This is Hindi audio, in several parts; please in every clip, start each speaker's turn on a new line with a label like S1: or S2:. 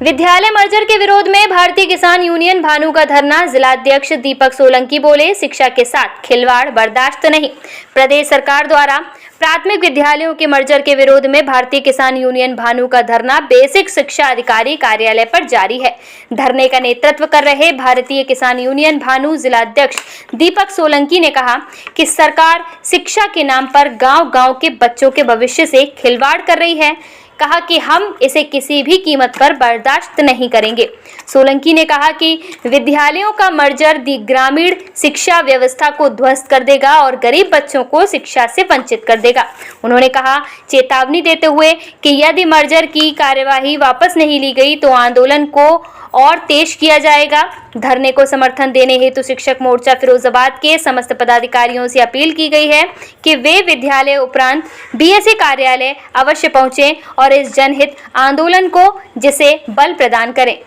S1: विद्यालय मर्जर के विरोध में भारतीय किसान यूनियन भानु का धरना। जिलाध्यक्ष दीपक सोलंकी बोले, शिक्षा के साथ खिलवाड़ बर्दाश्त नहीं। प्रदेश सरकार द्वारा प्राथमिक विद्यालयों के मर्जर के विरोध में भारतीय किसान यूनियन भानु का धरना बेसिक शिक्षा अधिकारी कार्यालय पर जारी है। धरने का नेतृत्व कर रहे भारतीय किसान यूनियन भानु जिलाध्यक्ष दीपक सोलंकी ने कहा कि सरकार शिक्षा के नाम पर गांव-गांव के बच्चों के भविष्य से खिलवाड़ कर रही है। कहा कि हम इसे किसी भी कीमत पर बर्दाश्त नहीं करेंगे। सोलंकी ने कहा कि विद्यालयों का मर्जर ग्रामीण शिक्षा व्यवस्था को ध्वस्त कर देगा और गरीब बच्चों को शिक्षा से वंचित कर देगा। उन्होंने कहा चेतावनी देते हुए कि यदि मर्जर की कार्यवाही वापस नहीं ली गई तो आंदोलन को और तेज किया जाएगा। धरने को समर्थन देने हेतु शिक्षक मोर्चा फिरोजाबाद के समस्त पदाधिकारियों से अपील की गई है कि वे विद्यालय उपरांत बीएसए कार्यालय अवश्य पहुंचें और इस जनहित आंदोलन को जिसे बल प्रदान करें।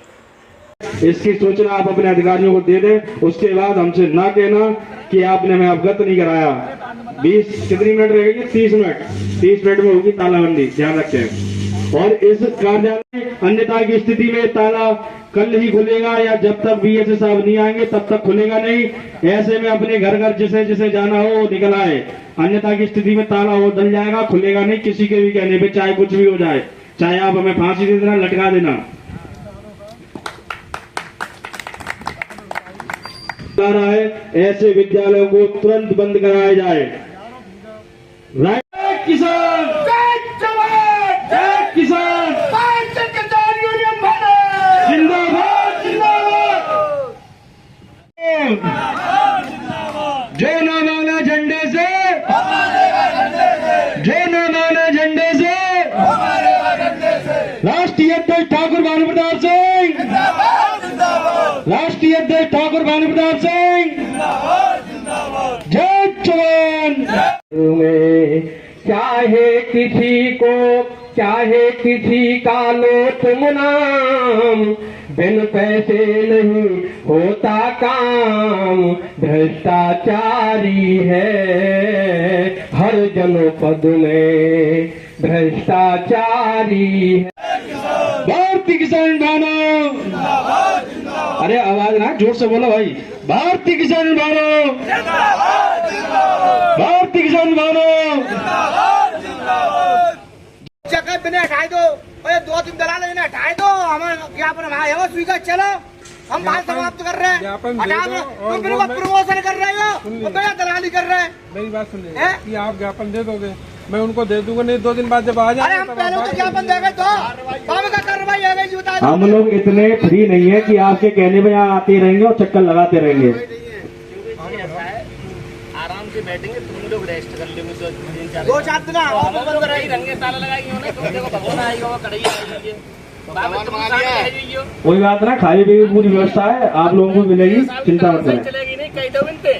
S2: इसकी सूचना आप अपने अधिकारियों को दे दें। उसके बाद हमसे ना कहना कि आपने हमें अवगत नहीं कराया। 20 कितनी मिनट रहेगी? 30 मिनट। 30 मिनट में होगी तालाबंदी, ध्यान रखें। और इस कार्यालय अन्यथा की स्थिति में ताला कल ही खुलेगा या जब तक बीएसए साहब नहीं आएंगे तब तक खुलेगा नहीं। ऐसे में अपने घर घर जिसे जिसे जाना हो वो निकल आए, अन्यथा की स्थिति में ताला वो डल जाएगा, खुलेगा नहीं किसी के भी कहने पे, चाहे कुछ भी हो जाए। चाहे आप हमें फांसी दे देना, लटका देना। रहा है ऐसे विद्यालयों को तुरंत बंद कराया जाए। राइट किसान, जय जवान, जय किसान, भारतीय किसान यूनियन भानु जिंदाबाद, जिंदाबाद। जो न माना झंडे से, जो न माना झंडे से, राष्ट्रीय अध्यक्ष ठाकुर भानु प्रताप सिंह, राष्ट्रीय अध्यक्ष ठाकुर भानु प्रताप सिंह, जय जवान। चाहे किसी का लो तुम नाम, बिन पैसे नहीं होता काम। भ्रष्टाचारी है हर जनपद में, भ्रष्टाचारी है। भारतीय किसान भानु, अरे आवाज ना जोर से बोलो भाई। भारतीय किसान भानु, भारतीय किसान भानु।
S3: जगह बिना हटाए दो, 2-3 दलाल इन्हें हटाए दो। हमारे ज्ञापन हमारे हो स्वीकार, चलो हम बात समाप्त कर रहे हैं। तुम बिना प्रमोशन कर रहे हो, बिना दलाली कर रहे हैं।
S4: मेरी बात सुन लीजिए कि आप ज्ञापन दे दोगे, मैं उनको दे दूंगा। नहीं 2 दिन बाद जब आ जाए,
S3: हम पहले तो ज्ञापन देंगे तो काम का कार्रवाई है।
S2: हम लोग इतने फ्री नहीं है कि आपके कहने में यहाँ आते रहेंगे और चक्कर लगाते रहेंगे।
S5: आराम से बैठेंगे, तुम लोग रेस्ट कर लेंगे।
S3: 2-4 दिन बंद कराई,
S5: रंगे ताला लगाएंगे उन्हें, तुम देखो भगवान आएगा, वो कड़ाई आएगी।
S2: कोई बात ना, खाने पीने की पूरी व्यवस्था है, आप लोगों को मिलेगी, चिंता मत करें।
S5: चलेगी नहीं, कहीं दो इनते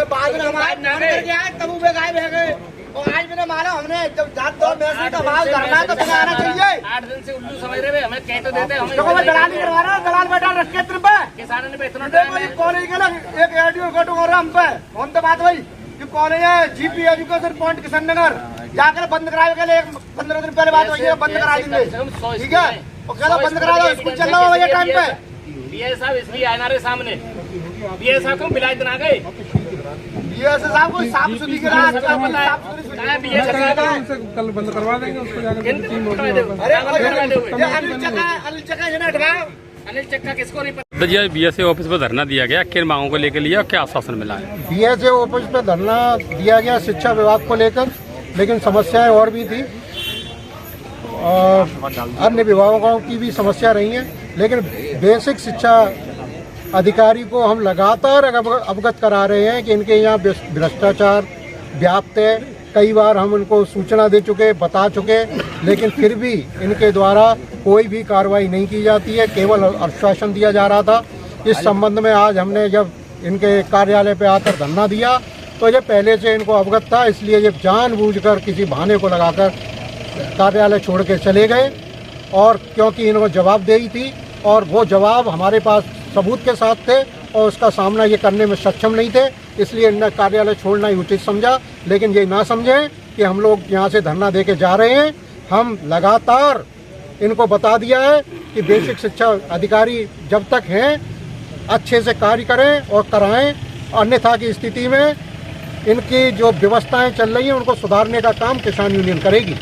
S3: बाद में हमारे नाम करके आए तब वो गायब हो गए। और आज मैंने माना हमने जब जात दो मैसेज का आवाज करना तो तुम्हें आना चाहिए।
S5: 8 दिन से उल्लू समझ रहे, हमें कह तो देते। हमें
S3: दलाल नहीं करवा रहा, दलाल बैठा रखे पे
S5: किसानों ने इतना टाइम है।
S3: कॉलेज के ना एक एडियो कट हो रहा हम पे, हम तो बात हुई कि कॉलेज है जीपी एजुकेशन पॉइंट किशन नगर, जाकर बंद कराए के लिए 15 दिन पहले बात हुई है, बंद करा देंगे। ठीक है, और कहना बंद करा दो, स्कूल चल रहा है टाइम पे।
S5: बीएस साहब इसलिए आए ना रे सामने, बीएस साहब को बिलाज दिन आ गए।
S3: बीएस साहब को साफ सुथरी करा,
S4: कल बंद करवा देंगे उसको जाकर।
S5: अनिल चक्का किसको नहीं पता।
S6: जी बीएसए ऑफिस पर धरना दिया गया, किन मांगों को लेकर लिया और क्या आश्वासन मिला है?
S7: बीएसए ऑफिस पर धरना दिया गया शिक्षा विभाग को लेकर, लेकिन समस्याएं और भी थी और अन्य विभागों की भी समस्या रही है। लेकिन बेसिक शिक्षा अधिकारी को हम लगातार अवगत करा रहे हैं कि इनके यहाँ भ्रष्टाचार व्याप्त है। कई बार हम उनको सूचना दे चुके, बता चुके, लेकिन फिर भी इनके द्वारा कोई भी कार्रवाई नहीं की जाती है, केवल आश्वासन दिया जा रहा था। इस संबंध में आज हमने जब इनके कार्यालय पे आकर धरना दिया तो ये पहले से इनको अवगत था, इसलिए ये जानबूझकर किसी बहाने को लगाकर कार्यालय छोड़ के चले गए। और क्योंकि इनको जवाबदेही थी और वो जवाब हमारे पास सबूत के साथ थे और उसका सामना ये करने में सक्षम नहीं थे, इसलिए इन्हें कार्यालय छोड़ना ही उचित समझा। लेकिन ये ना समझें कि हम लोग यहाँ से धरना दे के जा रहे हैं। हम लगातार इनको बता दिया है कि बेसिक शिक्षा अधिकारी जब तक हैं अच्छे से कार्य करें और कराएं, अन्यथा की स्थिति में इनकी जो व्यवस्थाएं चल रही हैं उनको सुधारने का काम किसान यूनियन करेगी।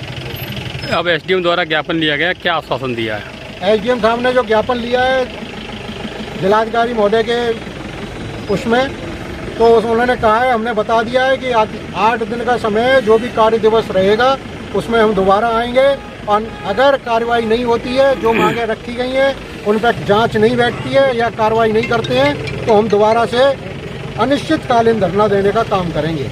S6: अब एसडीएम द्वारा ज्ञापन लिया गया, क्या आश्वासन दिया है?
S7: एसडीएम साहब ने जो ज्ञापन लिया है जिलाधिकारी महोदय के उसमें, तो उन्होंने कहा है, हमने बता दिया है कि 8 दिन का समय जो भी कार्य दिवस रहेगा उसमें हम दोबारा आएंगे और अगर कार्रवाई नहीं होती है, जो मांगे रखी गई हैं उन पर जांच नहीं बैठती है या कार्रवाई नहीं करते हैं, तो हम दोबारा से अनिश्चितकालीन धरना देने का काम करेंगे।